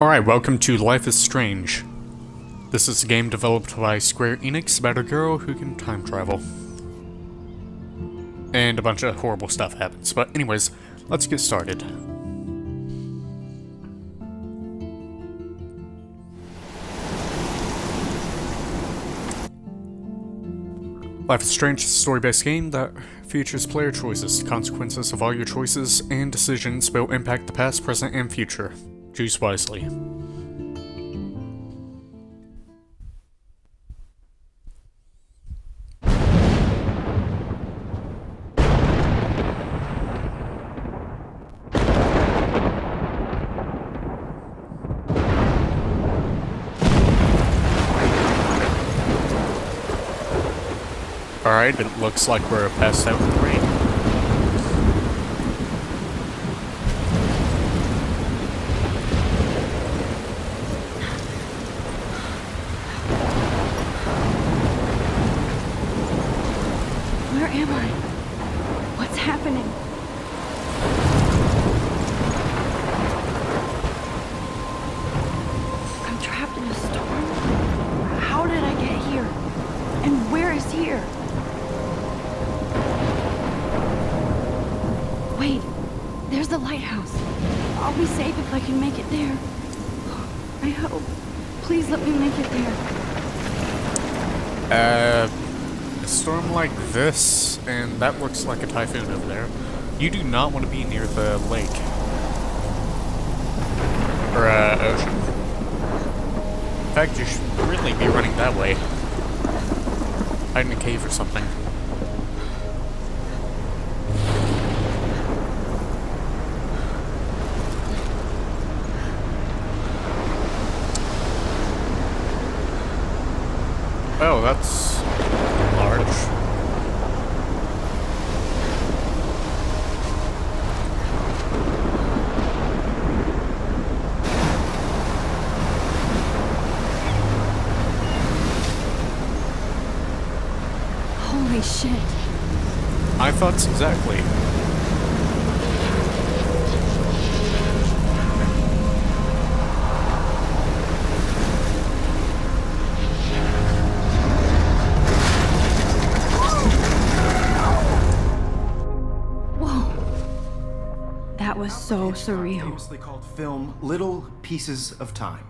Alright, welcome to Life is Strange. This is a game developed by Square Enix about a girl who can time travel. And a bunch of horrible stuff happens. But anyways, let's get started. Life is Strange is a story-based game that features player choices. The consequences of all your choices and decisions will impact the past, present, and future. Choose wisely. Alright, it looks like we're passed out in the rain. Where am I? What's happening? I'm trapped in a storm? How did I get here? And where is here? Wait, there's the lighthouse. I'll be safe if I can make it there. I hope. Please let me make it there. A storm like this, and that looks like a typhoon over there. You do not want to be near the lake. Or, ocean. In fact, you should really be running that way. Hide in a cave or something. Oh, that's large. Holy shit. I thought so, exactly. That was so surreal. Famously called film Little Pieces of Time.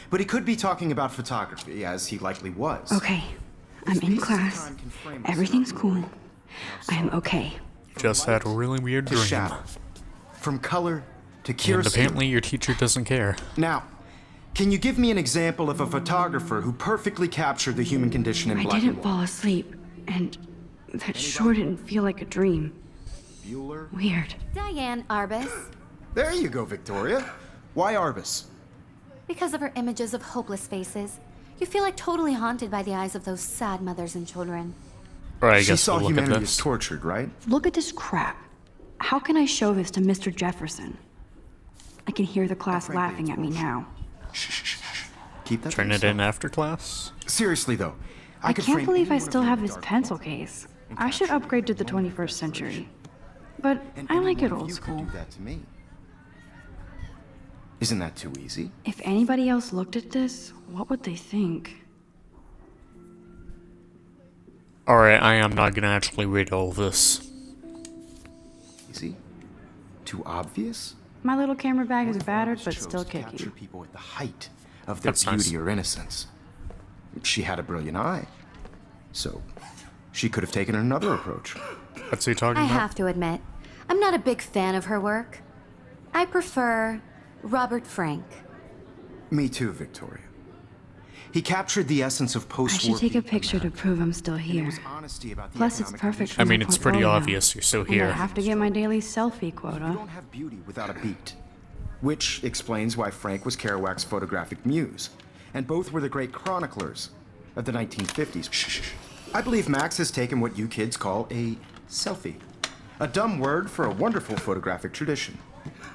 But he could be talking about photography, as he likely was. Okay, I'm in class. Everything's cool. I am okay. Just had a really weird To dream. shadow. From color to And curiosity. apparently your teacher doesn't care. Now, can you give me an example of a photographer who perfectly captured the human condition in I black didn't and fall asleep, and that sure didn't feel like a dream. Bueller? Weird. Diane Arbus, There you go, Victoria. Why Arbus? because of her images of hopeless faces, you feel like totally haunted by the eyes of those sad mothers and children. Alright, I She guess saw we'll look at humanity as this. tortured, right? Look at this crap. How can I show this to Mr. Jefferson? I can hear the class laughing at me now. Shh, shh, shh, shh. Keep that to Turn it yourself. in after class? Seriously, though. I could can't frame believe I any one of still you have in a this dark pencil corner case. and I should capture upgrade to the one 21st century. version. But And I any like one it of old you could school. do that to me. Isn't that too easy? If anybody else looked at this, what would they think? Alright, I am not gonna actually read all of this. Easy? Too obvious? My little camera bag is What if battered, Arbus but chose still to capture kicking. people at the height of their That's beauty nice. or innocence. She had a brilliant eye, so she could have taken another approach. What's he talking I about? have to admit, I'm not a big fan of her work. I prefer Robert Frank. Me too, Victoria. He captured the essence of I post-war. should take a Vietnam, picture to prove I'm still and it here. was honesty about the Plus, it's economic perfect conditions. for I mean, my it's pretty portfolio. obvious you're still And I here. have to get my daily selfie You quota. don't have beauty without a beat. Which explains why Frank was Kerouac's photographic muse. And both were the great chroniclers of the 1950s. Shh, shh, shh. I believe Max has taken what you kids call a selfie. A dumb word for a wonderful photographic tradition.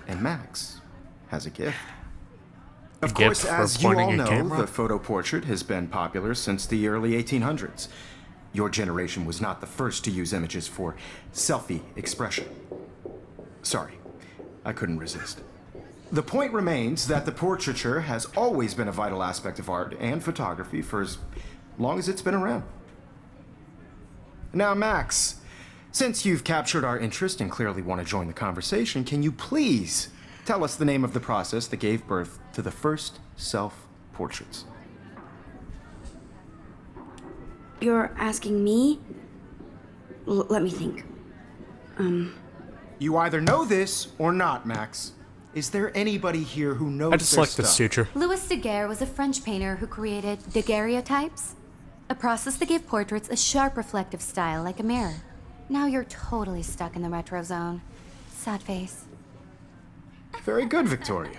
And Max has a gift. Of course, gift for as you pointing all a know, camera? the photo portrait has been popular since the early 1800s. Your generation was not the first to use images for selfie expression. Sorry, I couldn't resist. The point remains that the portraiture has always been a vital aspect of art and photography for as long as it's been around. Now, Max, since you've captured our interest and clearly want to join the conversation, can you please tell us the name of the process that gave birth to the first self-portraits? You're asking me? Let me think. You either know this or not, Max. Is there anybody here who knows I just their like this stuff? teacher. Louis Daguerre was a French painter who created daguerreotypes, a process that gave portraits a sharp reflective style like a mirror. Now you're totally stuck in the retro zone. Sad face. Very good, Victoria.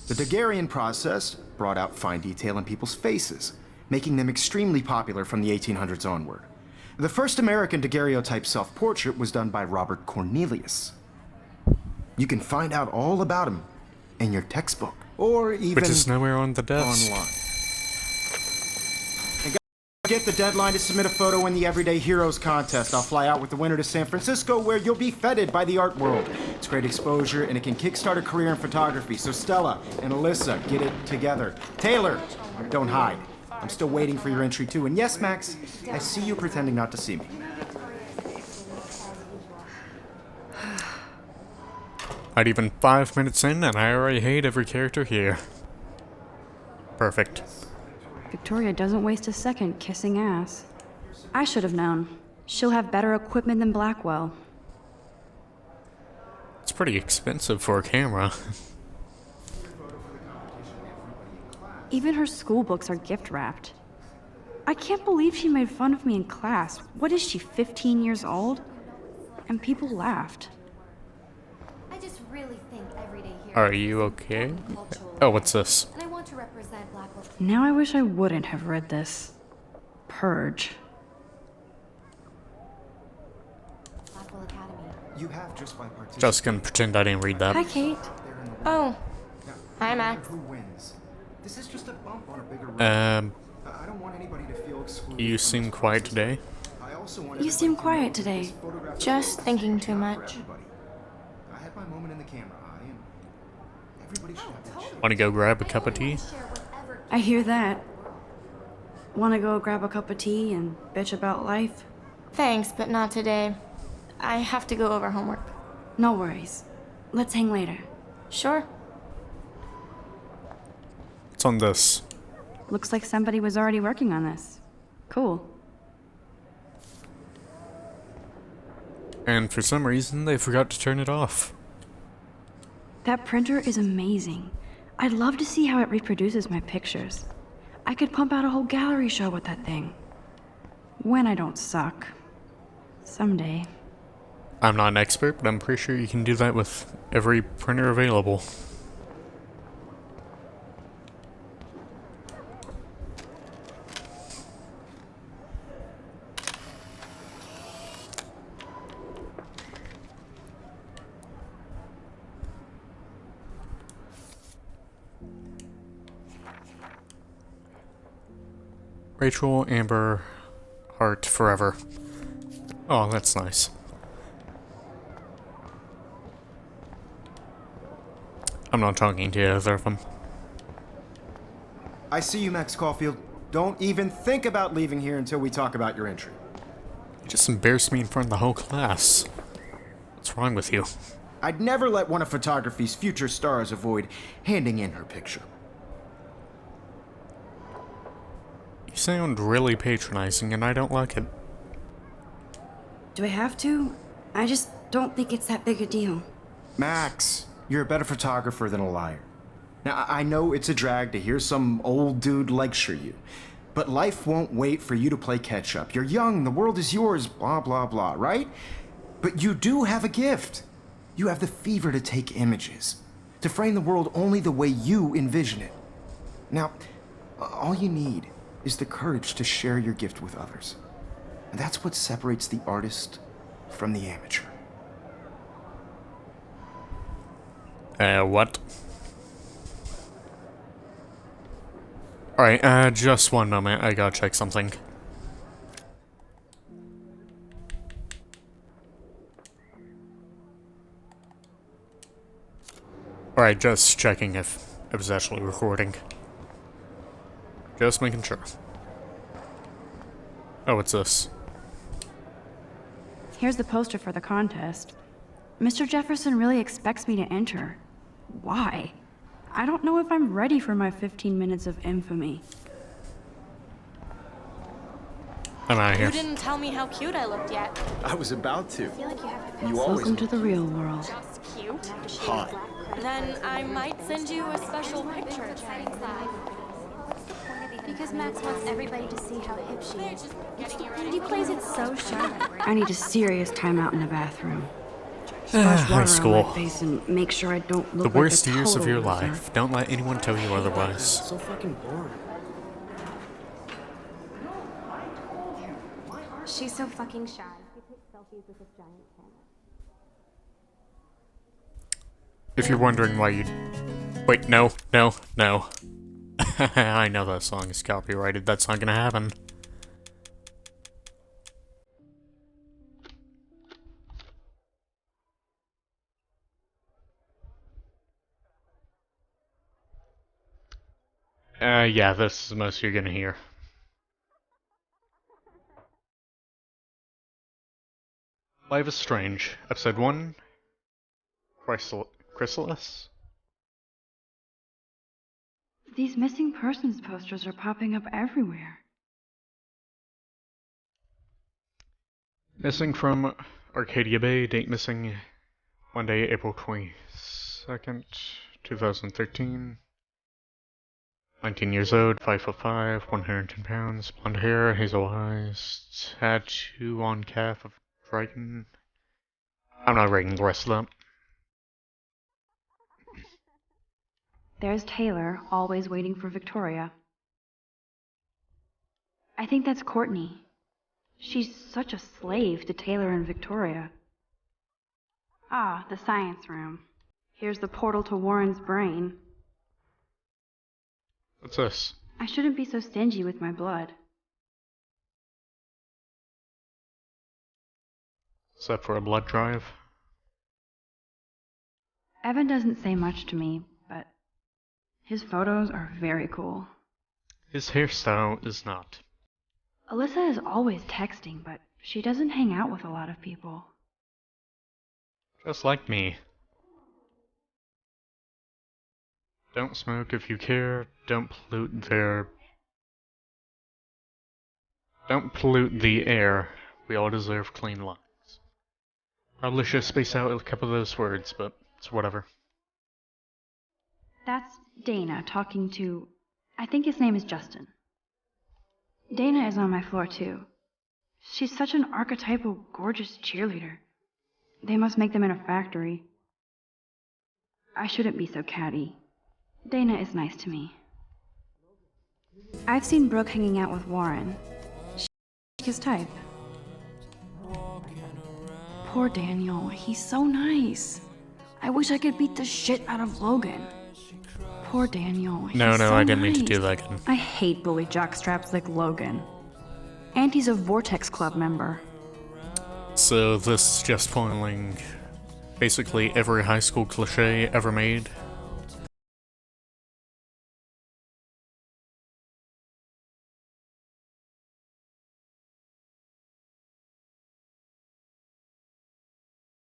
The Daguerrean process brought out fine detail in people's faces, making them extremely popular from the 1800s onward. The first American daguerreotype self-portrait was done by Robert Cornelius. You can find out all about him in your textbook, or even Which is nowhere on the desk. online. And get the deadline to submit a photo in the Everyday Heroes contest. I'll fly out with the winner to San Francisco, where you'll be feted by the art world. It's great exposure, and it can kickstart a career in photography. So Stella and Alyssa, get it together. Taylor, don't hide. I'm still waiting for your entry too. And yes, Max, I see you pretending not to see me. Not even 5 minutes in, and I already hate every character here. Perfect. Victoria doesn't waste a second kissing ass. I should have known. She'll have better equipment than Blackwell. It's pretty expensive for a camera. Even her school books are gift wrapped. I can't believe she made fun of me in class. What is she, 15 years old? And people laughed. I just really think Everyday Heroes. Are you okay? Oh, what's this? And I want to represent Blackwell. Now I wish I wouldn't have read this. Purge. Blackwell Academy. You have just by participating. Just gonna pretend I didn't read Hi, that. Kate. Oh, hi, Max. Who wins? This is just a bump on a bigger road. I don't want anybody to feel excluded. You from seem this quiet process. today. I also want You everybody seem to quiet know that today. this photographic Just world thinking is too not for much. everybody. I had my moment in the camera eye, and everybody should have that shit. Wanna go grab a cup of tea? I hear that. Wanna go grab a cup of tea and bitch about life? Thanks, but not today. I have to go over homework. No worries. Let's hang later. Sure. What's on this? Looks like somebody was already working on this. Cool. And for some reason, they forgot to turn it off. That printer is amazing. I'd love to see how it reproduces my pictures. I could pump out a whole gallery show with that thing. When I don't suck. Someday. I'm not an expert, but I'm pretty sure you can do that with every printer available. Rachel, Amber, Heart, Forever. Oh, that's nice. I'm not talking to either of them. I see you, Max Caulfield. Don't even think about leaving here until we talk about your entry. You just embarrassed me in front of the whole class. What's wrong with you? I'd never let one of photography's future stars avoid handing in her picture. You sound really patronizing, and I don't like it. Do I have to? I just don't think it's that big a deal. Max, you're a better photographer than a liar. Now, I know it's a drag to hear some old dude lecture you, but life won't wait for you to play catch up. You're young, the world is yours, blah, blah, blah, right? But you do have a gift. You have the fever to take images, to frame the world only the way you envision it. Now, all you need is the courage to share your gift with others. And that's what separates the artist from the amateur. What? Alright, just one moment. I gotta check something. Alright, just checking if it was actually recording. Just making sure. Oh, what's this? Here's the poster for the contest. Mr. Jefferson really expects me to enter. Why? I don't know if I'm ready for my 15 minutes of infamy. I'm out of You here. didn't tell me how cute I looked yet. I was about to. feel like you have to You always Welcome to the real world. Just cute. hot. Then I might send you a special picture. Because Max wants everybody to see how hip she is. Getting you And ready. he plays it so sharp. I need a serious timeout in the bathroom. High Splash water on school. my face and make sure I don't The look worst like a years of total your loser. life. Don't let anyone tell you otherwise. So fucking bored. She's so fucking shy. She takes selfies with a giant camera. If you're wondering why you... Wait, no. I know that song is copyrighted. That's not gonna happen. Yeah, this is the most you're gonna hear. Life is Strange, Episode 1, Chrysalis? These missing persons posters are popping up everywhere. Missing from Arcadia Bay, date missing Monday, April 22nd, 2013. 19 years old, 5'5", 110 pounds, blonde hair, hazel eyes, tattoo on calf of dragon. I'm not reading the rest of that. There's Taylor, always waiting for Victoria. I think that's Courtney. She's such a slave to Taylor and Victoria. Ah, the science room. Here's the portal to Warren's brain. What's this? I shouldn't be so stingy with my blood. Is that for a blood drive? Evan doesn't say much to me, but his photos are very cool. His hairstyle is not. Alyssa is always texting, but she doesn't hang out with a lot of people. Just like me. Don't smoke if you care. Don't pollute the air. We all deserve clean lives. Probably should space out a couple of those words, but it's whatever. That's Dana talking to... I think his name is Justin. Dana is on my floor too. She's such an archetypal, gorgeous cheerleader. They must make them in a factory. I shouldn't be so catty. Dana is nice to me. I've seen Brooke hanging out with Warren. She's his type. Poor Daniel, he's so nice. I wish I could beat the shit out of Logan. Poor Daniel. No, he's so I didn't mean to nice. do that again. I hate bully jockstraps like Logan. And he's a Vortex Club member. So this is just foiling basically every high school cliche ever made.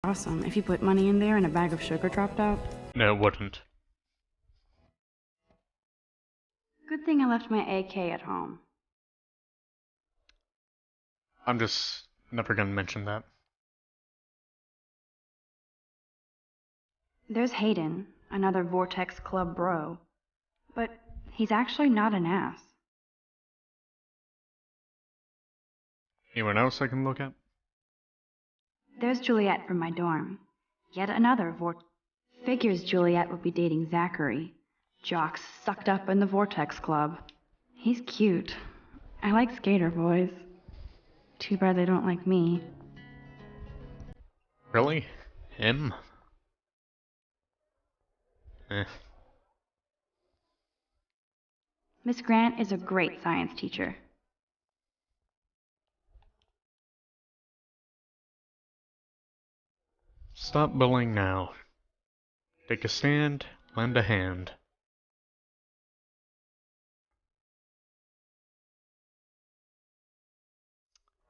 Awesome. If you put money in there and a bag of sugar dropped out. No, it wouldn't. Good thing I left my AK at home. I'm just never gonna mention that. There's Hayden, another Vortex Club bro. But he's actually not an ass. Anyone else I can look at? There's Juliet from my dorm. Yet another Figures Juliet would be dating Zachary. Jock's sucked up in the Vortex Club. He's cute. I like skater boys. Too bad they don't like me. Really? Him? Miss Grant is a great science teacher. Stop bullying now. Take a stand, lend a hand.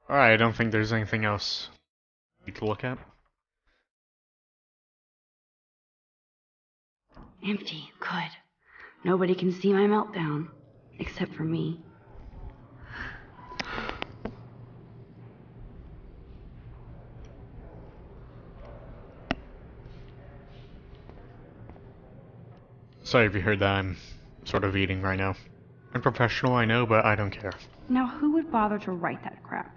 Alright, I don't think there's anything else you can look at. Empty. Good. Nobody can see my meltdown. Except for me. Sorry if you heard that, I'm sort of eating right now. Unprofessional, I know, but I don't care. Now who would bother to write that crap?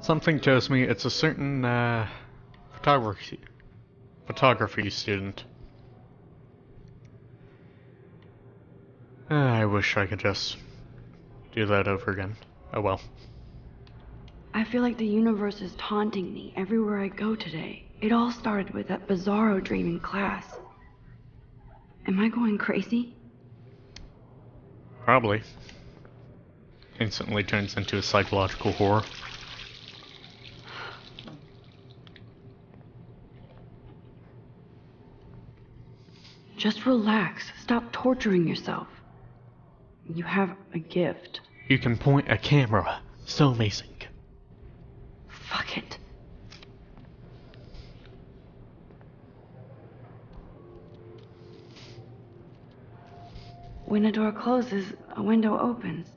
Something tells me it's a certain, photography student. I wish I could just do that over again. Oh well. I feel like the universe is taunting me everywhere I go today. It all started with that bizarro dream in class. Am I going crazy? Probably. Instantly turns into a psychological horror. Just relax. Stop torturing yourself. You have a gift. You can point a camera. So amazing. Fuck it. When a door closes, a window opens.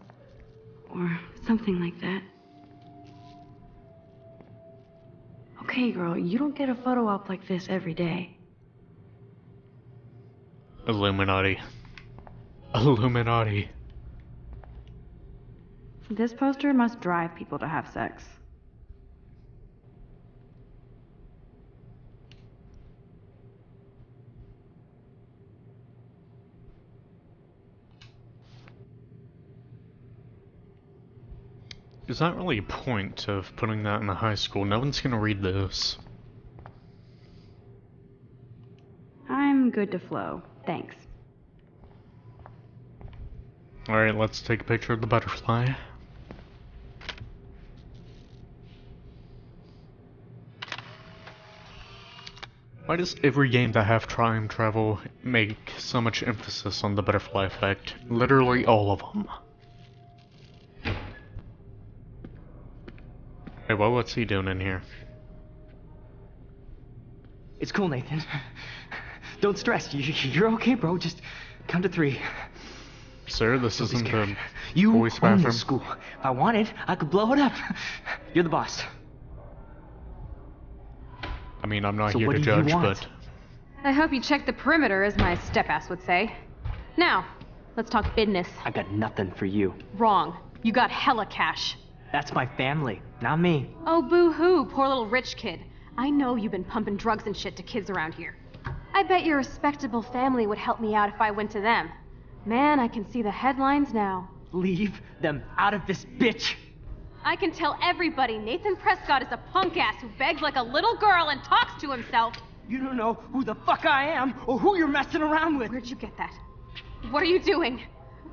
Or something like that. Okay, girl, you don't get a photo op like this every day. Illuminati. Illuminati. This poster must drive people to have sex. There's not really a point of putting that in a high school. No one's gonna read this. I'm good to flow. Thanks. Alright, let's take a picture of the butterfly. Why does every game that have time travel make so much emphasis on the butterfly effect? Literally all of them. Hey, well, what's he doing in here? It's cool, Nathan. Don't stress. You're okay, bro. Just count to 3. Sir, this Don't be isn't scared. the You boys' own bathroom. this school. If I wanted, I could blow it up. You're the boss. I mean, I'm not So here what to do you judge, want? but I hope you checked the perimeter, as my step-ass would say. Now, let's talk business. I got nothing for you. Wrong. You got hella cash. That's my family, not me. Oh, boo-hoo, poor little rich kid. I know you've been pumping drugs and shit to kids around here. I bet your respectable family would help me out if I went to them. Man, I can see the headlines now. Leave them out of this bitch. I can tell everybody Nathan Prescott is a punk ass who begs like a little girl and talks to himself. You don't know who the fuck I am or who you're messing around with. Where'd you get that? What are you doing?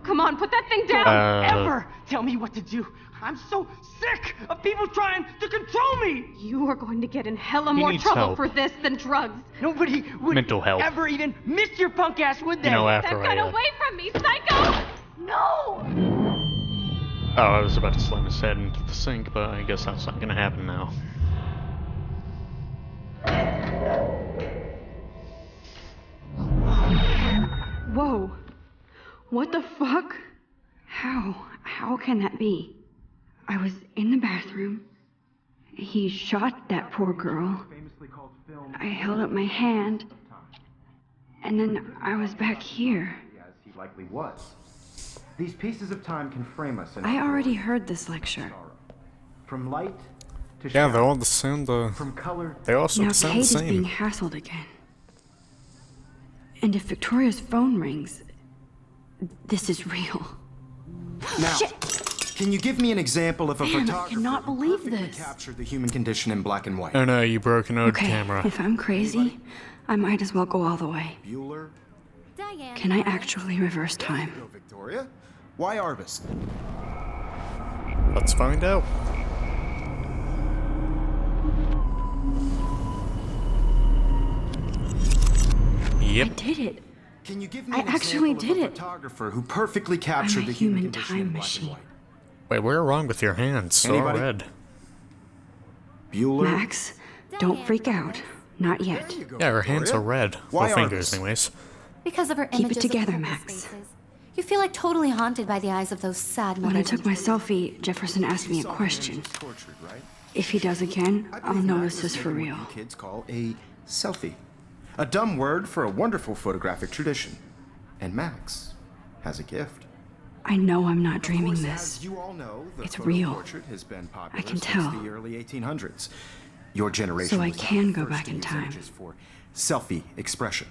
Come on, put that thing down! Don't ever tell me what to do. I'm so sick of people trying to control me. You are going to get in hella He more needs trouble help. for this than drugs. Nobody would Mental health. ever even miss your punk ass, would they? you know, That after gun I, away from me, psycho! No! oh, I was about to slam his head into the sink, but I guess that's not gonna happen now. Whoa. What the fuck? How can that be? I was in the bathroom. He shot that poor girl. I held up my hand. And then I was back here. As he likely was. These pieces of time can frame us in I already heard this lecture. from light to Yeah, shadow, they're all the same. from color. They also Now sound Kate the is being same. hassled again. And if Victoria's phone rings, this is real. Now, Shit! can you give me an example of a Man, I photographer cannot who believe perfectly this. captured the human condition in black and white? Oh no, you broke an old Okay, camera. if I'm crazy, I might as well go all the way. Bueller? Diane. Can I actually reverse time? No, Victoria. Why Arvis? Let's find out. Yep. I did it. Can you give me I an actually example did of a it. photographer who perfectly I'm captured a the human human condition in time black and machine. white? Wait, what's wrong with your hands? So Anybody? red. Bueller? Max, don't freak out. Not yet. There you go, Yeah, her hands are Victoria. red. Why Well, are fingers, these? anyways. Because of her Keep it images of together, homeless Max. faces. You feel like totally haunted by the eyes of those sad mothers. When I took and my children. selfie, Jefferson asked me a Saw the question. images tortured, right? If he does again, I I'll believe know Max this is has for taken real. what you kids call a selfie. A dumb word for a wonderful photographic tradition. And Max has a gift. I know I'm not dreaming Of course, this. as you all know, the It's photo real. portrait has been popular I can since tell. the early 1800s. Your generation So I was not can the go first back to in use time. images for selfie expression.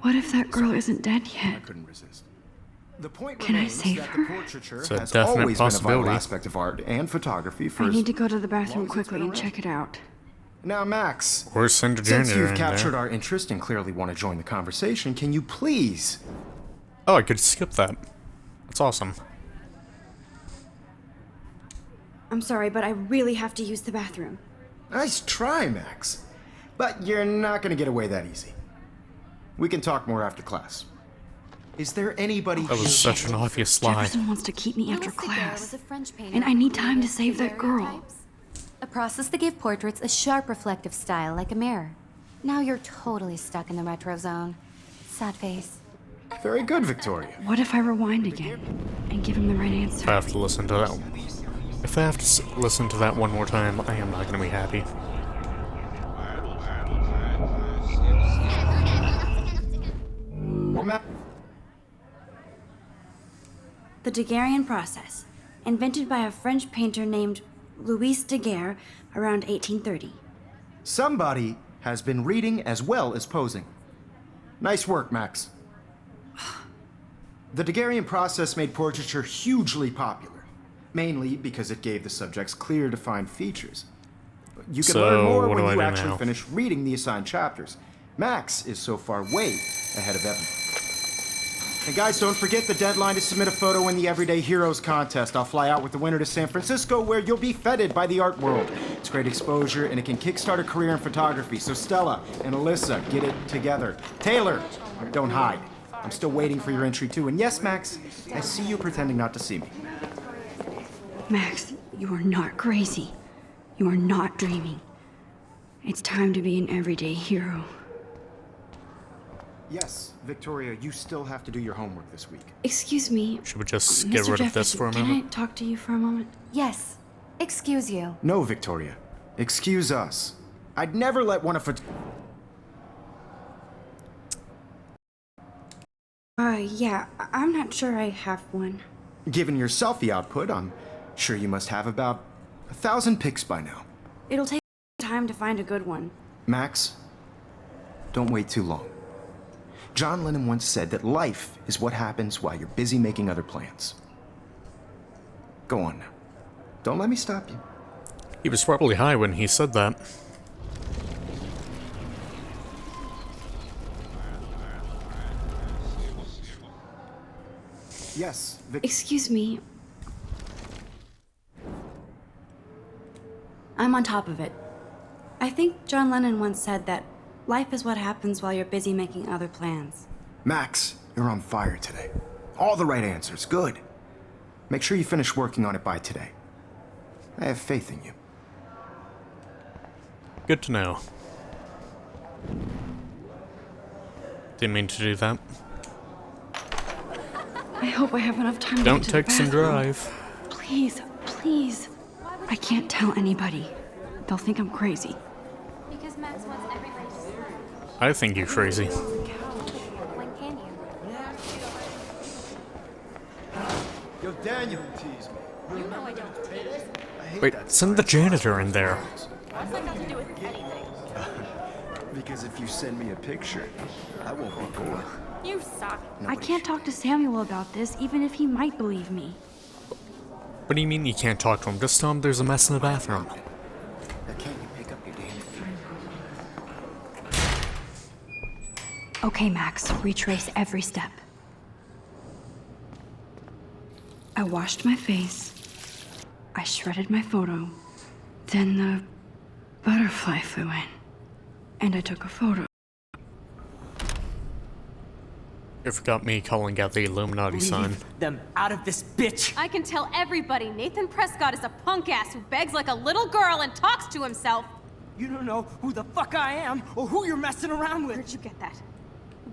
What if that girl isn't dead I yet? couldn't resist. The point Can I remains save that her? the portraiture It's a has definite always been a vital possibility. aspect of art and photography for I as need to go to the long bathroom as it's quickly been and around. check it out. Now, Max, Or send a since janitor you've in captured there. our interest and clearly want to join the conversation, can you please? Oh, I could skip that. That's awesome. I'm sorry, but I really have to use the bathroom. Nice try, Max. But you're not going to get away that easy. We can talk more after class. Is there anybody That was here- such an obvious lie. Jefferson wants to keep me after Louis Daguerre was class. a French painter And I who need time to created save that girl. daguerreotypes, a process that gave portraits a sharp reflective style like a mirror. Now you're totally stuck in the retro zone. Sad face. Very good, Victoria. What if I rewind again and give him the right If I answer? have to listen to that, if I have to listen to that one more time, I am not gonna be happy. The Daguerrean process, invented by a French painter named Louis Daguerre around 1830. Somebody has been reading as well as posing. Nice work, Max. The Daguerrean process made portraiture hugely popular, mainly because it gave the subjects clear, defined features. You can So, learn more what when do I you do actually now? finish reading the assigned chapters. Max is so far way ahead of Evan. And guys, don't forget the deadline to submit a photo in the Everyday Heroes contest. I'll fly out with the winner to San Francisco, where you'll be feted by the art world. It's great exposure, and it can kickstart a career in photography. So Stella and Alyssa, get it together. Taylor, don't hide. I'm still waiting for your entry too. And yes, Max, I see you pretending not to see me. Max, you are not crazy. You are not dreaming. It's time to be an everyday hero. Yes, Victoria, you still have to do your homework this week. Excuse me. Should we just Mr. get rid of this Jefferson, for a can moment? I talk to you for a moment? Yes. Excuse you. No, Victoria. Excuse us. I'd never let one of Yeah, I'm not sure I have one. Given your selfie output, I'm sure you must have about 1,000 pics by now. It'll take time to find a good one. Max, don't wait too long. John Lennon once said that life is what happens while you're busy making other plans. Go on now. Don't let me stop you. He was probably high when he said that. Yes, Excuse me. I'm on top of it. I think John Lennon once said that life is what happens while you're busy making other plans. Max, you're on fire today. All the right answers. Good. Make sure you finish working on it by today. I have faith in you. Good to know. Didn't mean to do that. I hope I have enough time to Don't get to the text and bathroom. drive. Please, please. I can't tell anybody. They'll think I'm crazy. Because Max wants everybody to see. I think you're crazy. When can you? Yo, Daniel teased me. You know I don't. Wait, send the janitor in there. What's that got to do with anything? Because if you send me a picture, I won't be bored. You suck. I can't talk to Samuel about this, even if he might believe me. What do you mean you can't talk to him? Just tell him there's a mess in the bathroom. Now can't you pick up your damn phone? Okay, Max, retrace every step. I washed my face. I shredded my photo. Then the butterfly flew in. And I took a photo. You forgot me calling out the Illuminati sign. Leave them out of this bitch! I can tell everybody Nathan Prescott is a punk ass who begs like a little girl and talks to himself. You don't know who the fuck I am or who you're messing around with. Where'd you get that?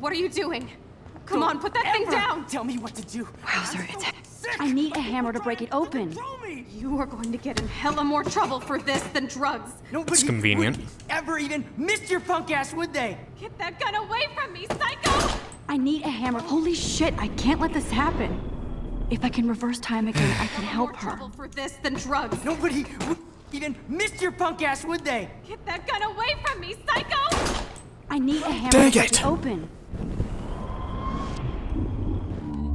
What are you doing? Come Don't on, put that thing ever down! Tell me what to do. Wowzer, I'm it's... so sick I need a of hammer to people break it trying to open. control me. You are going to get in hella more trouble for this than drugs. Nobody It's convenient. would ever even miss your punk ass, would they? Get that gun away from me, psycho! I need a hammer. Holy shit, I can't let this happen. If I can reverse time again, I can help More her. trouble for this than drugs. Nobody would even miss your punk ass, would they? Get that gun away from me, psycho! I need a hammer Dang to break it. it open.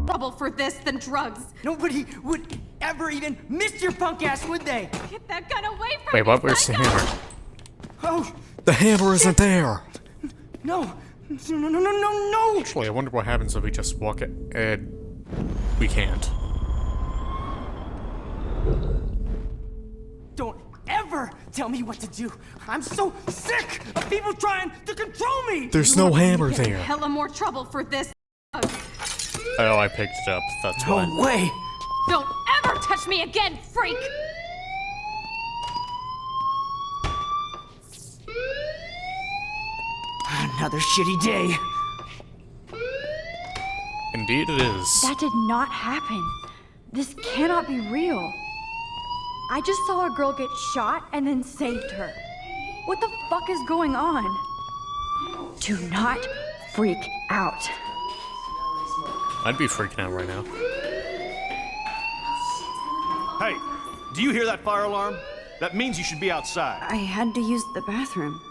Trouble for this than drugs. Nobody would ever even miss your punk ass, would they? Get that gun away from Wait, me, what? Where's the psycho! hammer? Oh, The hammer isn't there! no. No. Actually, I wonder what happens if we just walk it. We can't. Don't ever tell me what to do. I'm so sick of people trying to control me. There's no hammer Get in there. hella more trouble for this than drugs. Oh, I picked it up. That's No why. way. Don't ever touch me again, freak! Another shitty day. Indeed, it is. That did not happen. This cannot be real. I just saw a girl get shot and then saved her. What the fuck is going on? Do not freak out. I'd be freaking out right now. Hey, do you hear that fire alarm? That means you should be outside. I had to use the bathroom.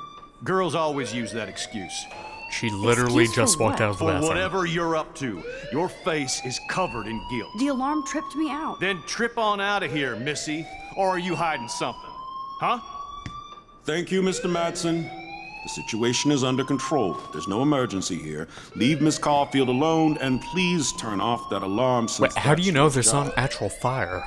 Girls always use that excuse. She literally Excuse for just walked what? out of the For bathroom. whatever you're up to, your face is covered in guilt. The alarm tripped me out. Then trip on out of here, Missy. Or are you hiding something? Huh? Thank you, Mr. Madsen. The situation is under control. There's no emergency here. Leave Miss Caulfield alone, and please turn off that alarm since Wait, how do you that's know your there's job. not actual fire?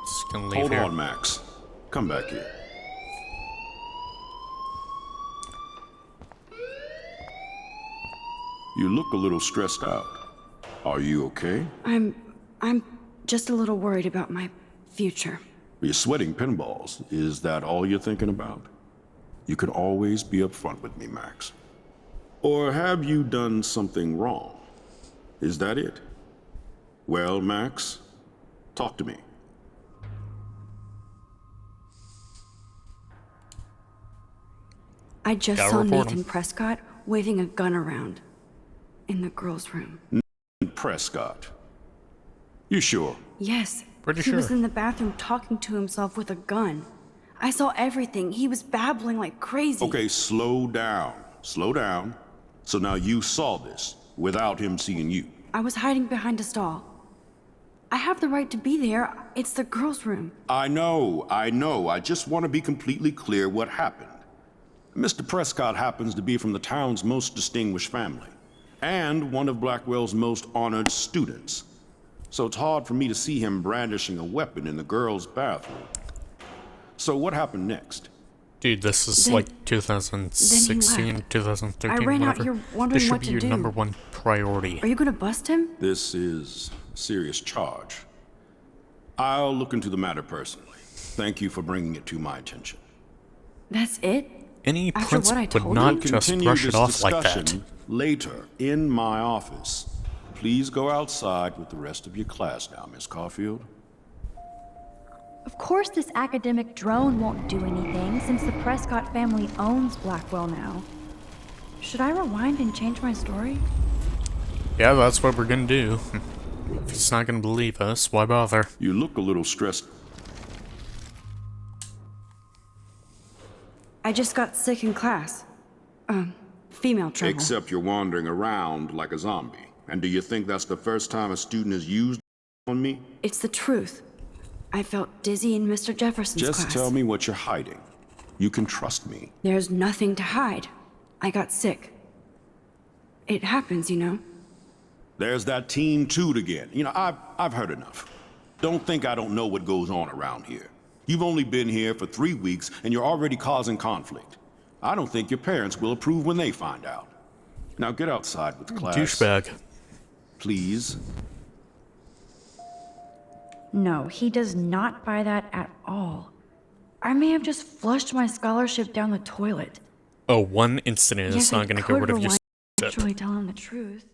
Just gonna leave Hold here. on, Max. Come back here. You look a little stressed out. Are you okay? I'm just a little worried about my future. You're sweating pinballs. Is that all you're thinking about? You can always be upfront with me, Max. Or have you done something wrong? Is that it? Well, Max, talk to me. I just Gotta saw report Nathan him. Prescott waving a gun around in the girls' room. Prescott. You sure? Yes, Pretty he was sure. in the bathroom talking to himself with a gun. I saw everything. He was babbling like crazy. Okay, slow down. Slow down. So now you saw this without him seeing you. I was hiding behind a stall. I have the right to be there. It's the girls' room. I know. I just want to be completely clear what happened. Mr. Prescott happens to be from the town's most distinguished family, and one of Blackwell's most honored students. So it's hard for me to see him brandishing a weapon in the girls' bathroom. So what happened next? Dude, this is Then- like 2016, left. 2013, I ran out whatever. here wondering This should what be to your do. number one priority. Are you gonna bust him? This is a serious charge. I'll look into the matter personally. Thank you for bringing it to my attention. That's it? Any After prince what I would told not you? just Continue brush this it off like that. discussion later in my office. Please go outside with the rest of your class now, Miss Caulfield. Of course this academic drone won't do anything since the Prescott family owns Blackwell now. Should I rewind and change my story? Yeah, that's what we're gonna do. If he's not gonna believe us, why bother? You look a little stressed. I just got sick in class. Female trouble. Except you're wandering around like a zombie. And do you think that's the first time a student has used on me? It's the truth. I felt dizzy in Mr. Jefferson's Just class. tell me what you're hiding. You can trust me. There's nothing to hide. I got sick. It happens, you know. There's that teen toot again. You know, I've heard enough. Don't think I don't know what goes on around here. You've only been here for 3 weeks, and you're already causing conflict. I don't think your parents will approve when they find out. Now get outside with class. Douchebag. Please. No, he does not buy that at all. I may have just flushed my scholarship down the toilet. Oh, one incident is Yes, not I going to could get rid of your rewind and scholarship. actually tell him the truth.